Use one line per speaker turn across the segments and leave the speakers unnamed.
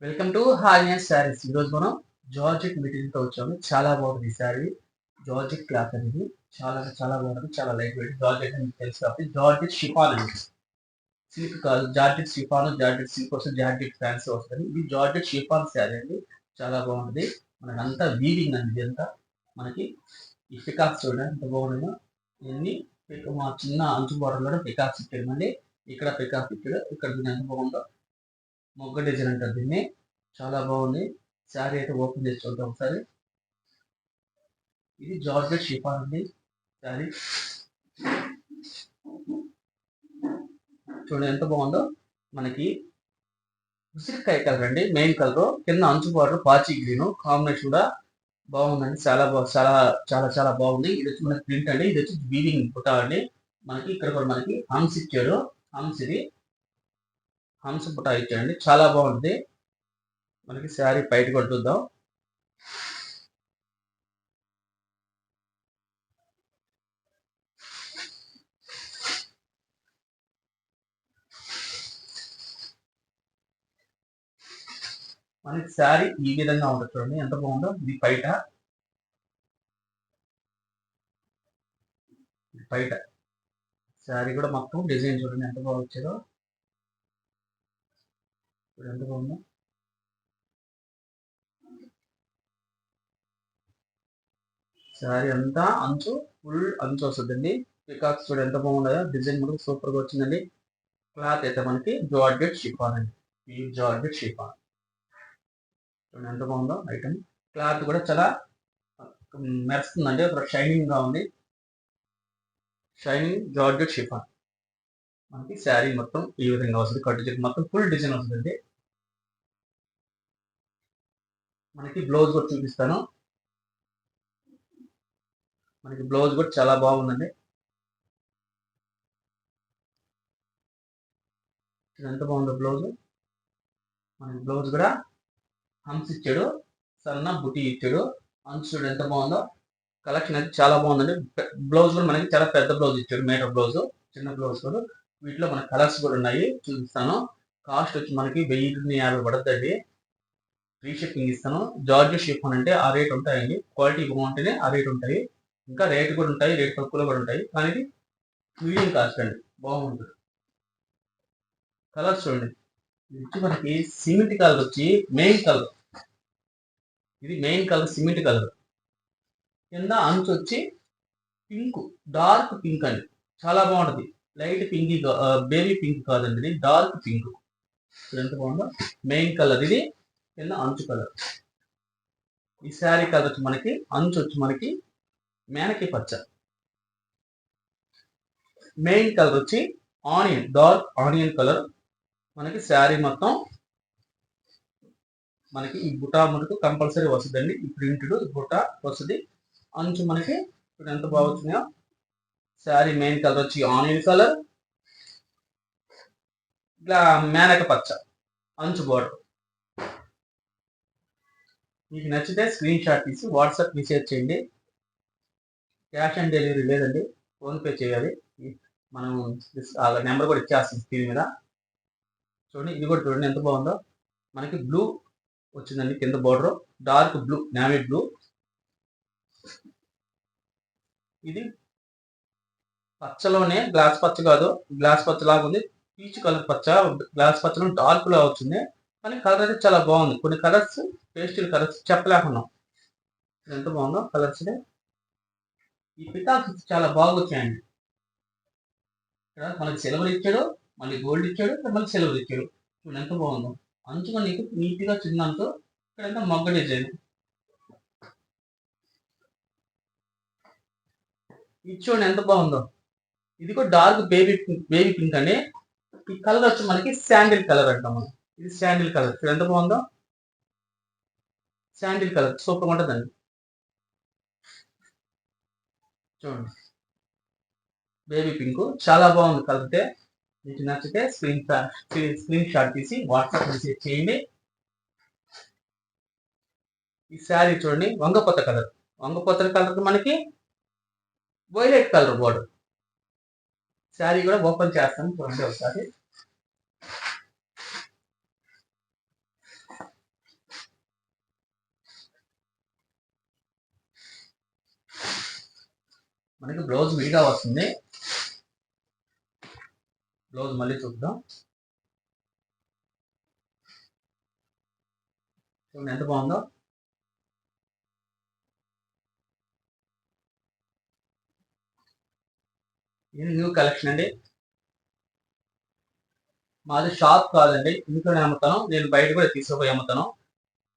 Welcome to హార్నియస్ saris. ఈరోజు మనం georgette మెటీరియల్తో వచ్చాము. చాలా బాగుంది ఈ శారీ. జార్జెట్ క్లాత్ అనేది చాలా చాలా బాగుంటుంది. చాలా లైట్ వెయిట్. జార్జెట్ అని తెలుసు కాబట్టి జార్జెట్ షిఫాన్ అండి. సిల్క్ కాదు, జార్జెట్ షిఫాన్, జార్జెట్ సిల్క్ వస్తుంది, జార్జెట్ ఫ్యాన్సీ వస్తుంది. ఇది జార్జెట్ షిఫాన్ శారీ అండి. చాలా బాగుంటుంది. మనకంతా వీవింగ్ అండి. ఇదంతా మనకి ఈ పికాక్స్ చూడండి ఎంత బాగున్నాయో. ఇవన్నీ మా చిన్న అంచు బోర్డర్లో పికాక్స్ ఇచ్చాడు. మళ్ళీ ఇక్కడ పికాక్స్ ఇచ్చాడు. ఇక్కడ ఎంత బాగుందో మొగ్గ డిజైన్ అంటారు దీన్ని. చాలా బాగుంది. శారీ అయితే ఓపెన్ చేసి చూద్దాం ఒకసారి. ఇది జార్జెట్ షిఫాన్ అండి శారీ. చూడండి ఎంత బాగుందో. మనకి ఉసిరికాయ కలర్ అండి, మెయిన్ కలర్. కింద అంచు బార్డర్ పాచి గ్రీన్ కాంబినేషన్ కూడా బాగుందండి. చాలా చాలా చాలా చాలా బాగుంది. ఇది వచ్చి మనకి ప్రింట్ అండి. ఇది వచ్చి వీవింగ్ బుట్ట అండి. మనకి ఇక్కడ కూడా మనకి హంస్ ఇచ్చాడు. హంస్ ఇది హంస్ బుట్ట ఇచ్చాడండి. చాలా బాగుంటుంది. మనకి శారీ బయట కూడా చూద్దాం. మనకి శారీ ఈ విధంగా ఉంటుంది. చూడండి ఎంత బాగుందో. ఇది బయట బయట శారీ కూడా మొత్తం డిజైన్ చూడండి ఎంత బాగా వచ్చారో. ఎంత బాగుందో. శారీ అంతా అంచు ఫుల్ అంచు వస్తుందండి. పికాక్స్ చూడండి ఎంత బాగుందో. డిజైన్ కూడా సూపర్ గా వచ్చిందండి. క్లాత్ అయితే మనకి జార్జెట్ షిఫాన్ అండి. ఈ జార్జెట్ షిఫాన్ చూడండి ఎంత బాగుందో. ఐటమ్ క్లాత్ కూడా చాలా మెరుస్తుందండి. ఒక షైనింగ్ గా ఉంది. Shining georgette chiffon. మనకి శారీ మొత్తం ఈ విధంగా వస్తుంది. కట్టు చెట్టు మొత్తం ఫుల్ డిజైన్ వస్తుందండి. మనకి బ్లౌజ్ కూడా చూపిస్తాను. మనకి బ్లౌజ్ కూడా చాలా బాగుందండి. ఎంత బాగుందో బ్లౌజ్. మనకి బ్లౌజ్ కూడా హంస్ ఇచ్చాడు, సన్న బుటీ ఇచ్చాడు. హంస్ చూడు ఎంత బాగుందో. కలెక్షన్ అయితే చాలా బాగుందండి. బ్లౌజ్ కూడా మనకి చాలా పెద్ద బ్లౌజ్ ఇచ్చాడు. మీటర్ బ్లౌజ్, చిన్న బ్లౌజ్ కూడా. వీటిలో మనకి కలర్స్ కూడా ఉన్నాయి, చూపిస్తాను. కాస్ట్ వచ్చి మనకి 1050 పడుతుందండి. ఫ్రీ షిప్పింగ్ ఇస్తాను. జార్జెట్ షిఫాన్ అంటే ఆ రేట్ ఉంటాయండి. క్వాలిటీ బాగుంటేనే ఆ రేట్ ఉంటాయి. ఇంకా రేట్ కూడా ఉంటాయి, రేట్ తక్కువలో కూడా ఉంటాయి. కానీ ఇది మీడియం కాస్ట్ అండి, బాగుంటుంది. కలర్స్ చూడండి. ఇది వచ్చి మనకి సిమెంట్ కలర్ వచ్చి మెయిన్ కలర్. ఇది మెయిన్ కలర్ సిమెంట్ కలర్. కింద అంచు వచ్చి పింక్, డార్క్ పింక్ అండి. చాలా బాగుంటుంది. లైట్ పింక్, బేబీ పింక్ కాదండి, ఇది డార్క్ పింక్. ఎంత బాగుందో. మెయిన్ కలర్ ఇది, కింద అంచు కలర్. ఈ శారీ కలర్ వచ్చి మనకి అంచు వచ్చి మనకి మేనకి పచ్చ. మెయిన్ కలర్ వచ్చి ఆనియన్, డార్క్ ఆనియన్ కలర్. మనకి శారీ మొత్తం మనకి ఈ బుటా మనకు కంపల్సరీ వస్తుందండి. ఈ ప్రింటెడ్ బుటా వస్తుంది. అంచు మనకి ఇప్పుడు ఎంత బాగా వచ్చినాయో. శారీ మెయిన్ కలర్ వచ్చి ఆనియన్ కలర్, ఇలా మేనక పచ్చ అంచు బోర్డర్. మీకు నచ్చితే స్క్రీన్ షాట్ తీసి వాట్సాప్ మెసేజ్ చేయండి. క్యాష్ ఆన్ డెలివరీ లేదండి, ఫోన్పే చేయాలి. మనం నెంబర్ కూడా ఇచ్చేస్తాం స్క్రీన్ మీద. చూడండి ఇది కూడా చూడండి ఎంత బాగుందో. మనకి బ్లూ వచ్చిందండి కింద border, dark blue, navy blue. ఇది పచ్చలోనే గ్లాస్ పచ్చ కాదు, గ్లాస్ పచ్చ లాగా ఉంది. పీచ్ కలర్ పచ్చ, గ్లాస్ పచ్చలో డార్క్ లా వచ్చింది. కానీ కలర్ అయితే చాలా బాగుంది. కొన్ని కలర్స్ పేస్టల్ కలర్స్ చెప్పలేకున్నాం. ఎంత బాగుందో కలర్స్. ఈ పికాక్స్ చాలా బాగా వచ్చాయండి. ఇక్కడ మనకి సిల్వర్ ఇచ్చాడు, మళ్ళీ గోల్డ్ ఇచ్చాడు, మళ్ళీ సిల్వర్ ఇచ్చాడు. చూడండి ఎంత బాగుందో. అంచుగా నీకు నీట్గా చిన్నంతో ఇక్కడంతా మొగ్గ డిజైన్. ఇది చూడండి ఎంత బాగుందో. ఇది కూడా డార్క్ బేబీ పింక్ అండి. ఈ కలర్ వచ్చి మనకి శాండిల్ కలర్ అంటాం మనం. ఇది శాండిల్ కలర్. చూడండి ఎంత బాగుందో. శాండిల్ కలర్ సూపర్ ఉంటుందండి. చూడండి బేబీ పింక్ చాలా బాగుంది కలర్. అయితే మీకు నచ్చితే స్క్రీన్ షాట్ తీసి వాట్సాప్ మెసేజ్ చేయండి. ఈ శారీ చూడండి వంగపోత కలర్. వంగపోత కలర్ మనకి వైలెట్ కలర్ బోర్డర్. శారీ కూడా ఓపెన్ చేస్తాను చూడండి ఒకసారి. మనకి బ్లౌజ్ విడిగా వస్తుంది. బ్లౌజ్ మళ్ళీ చూద్దాం. చూడండి ఎంత బాగుందో. ఇది న్యూ కలెక్షన్ అండి. మాది షాప్ కాదండి, ఇంట్లోనే అమ్ముతాను. నేను బయట కూడా తీసుకుపోయి అమ్ముతాను.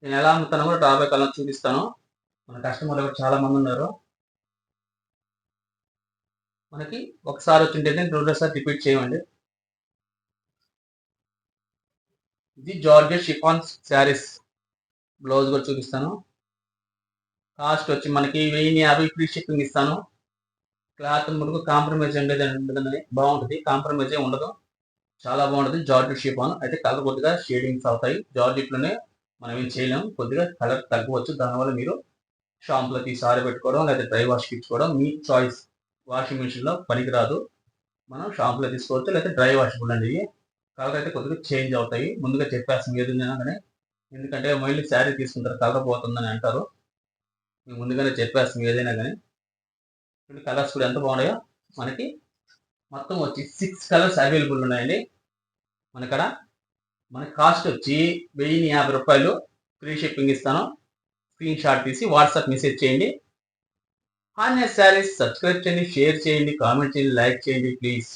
నేను ఎలా అమ్ముతానో కూడా రాబోయే కాలంలో చూపిస్తాను. మన కస్టమర్లు కూడా చాలా మంది ఉన్నారు. మనకి ఒకసారి వచ్చింటే రెండోసారి రిపీట్ చేయమండి. ఇది జార్జెట్ షిఫాన్ శారీస్. బ్లౌజ్ కూడా చూపిస్తాను. కాస్ట్ వచ్చి మనకి 1050 ఫ్రీ షిప్పింగ్ ఇస్తాను. క్లాత్ ముడుకు కాంప్రమైజ్ ఉండదండి, బాగుంటుంది. కాంప్రమైజ్ ఉండదు, చాలా బాగుంటుంది. జార్జెట్ షిఫాన్ అయితే కలర్ కొద్దిగా షేడింగ్స్ అవుతాయి. జార్జెట్లోనే మనం ఏం చేయలేం, కొద్దిగా కలర్ తగ్గవచ్చు. దానివల్ల మీరు షాంపులో తీసి ఆరబెట్టుకోవడం లేదా డ్రై వాష్కి ఇచ్చుకోవడం మీ చాయిస్. వాషింగ్ మిషన్లో పనికిరాదు, మనం షాంపులో తీసుకోవచ్చు లేదా డ్రై వాషబుల్ అండి. కలర్ అయితే కొద్దిగా చేంజ్ అవుతాయి. ముందుగా చెప్పేస్తాం ఏదైనా కానీ, ఎందుకంటే మళ్ళీ శారీ తీసుకుంటారు కలర్ పోతుందని అంటారు. మేము ముందుగానే చెప్పేస్తాం ఏదైనా కానీ. కలర్స్ కూడా ఎంత బాగున్నాయో. మనకి మొత్తం వచ్చి 6 కలర్స్ అవైలబుల్ ఉన్నాయండి మనకడ. మన కాస్ట్ వచ్చి 1050 రూపాయలు. ఫ్రీ షిప్పింగ్ ఇస్తాను. స్క్రీన్ షాట్ తీసి వాట్సాప్ మెసేజ్ చేయండి. హాన్యస్ శారీస్ సబ్స్క్రైబ్ చేయండి, షేర్ చేయండి, కామెంట్ చేయండి, లైక్ చేయండి ప్లీజ్.